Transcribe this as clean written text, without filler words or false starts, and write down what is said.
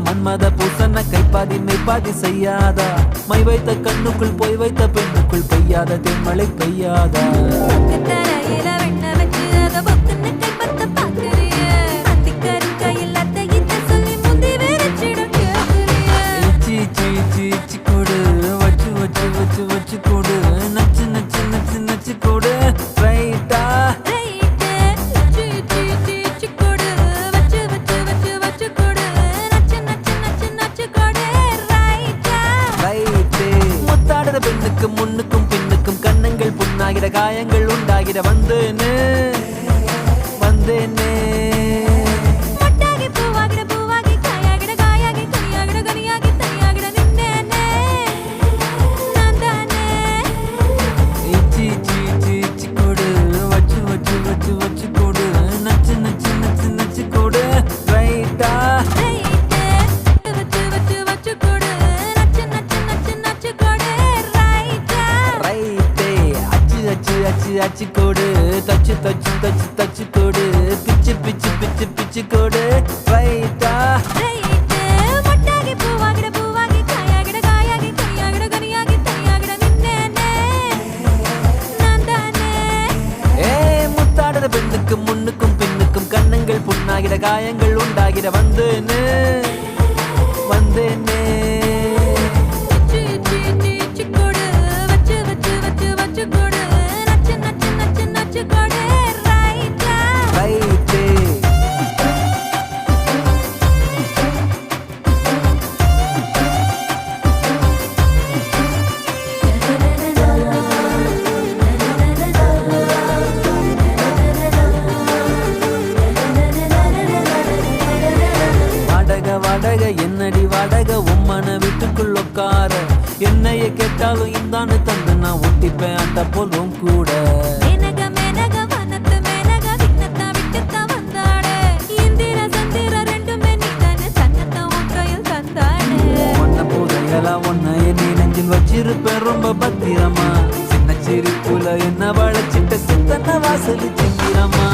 மன்மத பூசன கைப்பாதி மெய்ப்பாதி செய்யாதா my வைத்த கண்ணுக்குள் போய் வைத்த பெண்ணுக்குள் பெய்யாத தென்மழை பெய்யாதா பெண்ணுக்கு முன்னுக்கும் பின்னுக்கும் கண்ணங்கள் புண்ணாகிற காயங்கள் உண்டாகிற வந்தேனே வந்தேனே அச்சு கோடு தச்சு தச்சு தச்சு தச்சு கோடு பிச்சு பிச்சு பிச்சு பிச்சு கோடு ரைட்டா முத்தாடுற பெண்ணுக்கு முன்னுக்கும் பின்னுக்கும் கண்ணங்கள் புண்ணாகிற காயங்கள் உண்டாகிற வந்தேனே வந்தேனே வாடகை என்னடி வாடகை உம்மன வீட்டுக்குள் உட்கார என்னைய கேட்டாலும் இந்தான்னு தந்து நான் ஒட்டிப்பேன் அந்த போலும் கூட ஒன்ன என்னை நெஞ்சில் வச்சிருப்பேன் ரொம்ப பத்திரமா சின்ன சிரிப்புல என்ன வளைச்சிட்ட சித்தன வாசல் சித்திரமா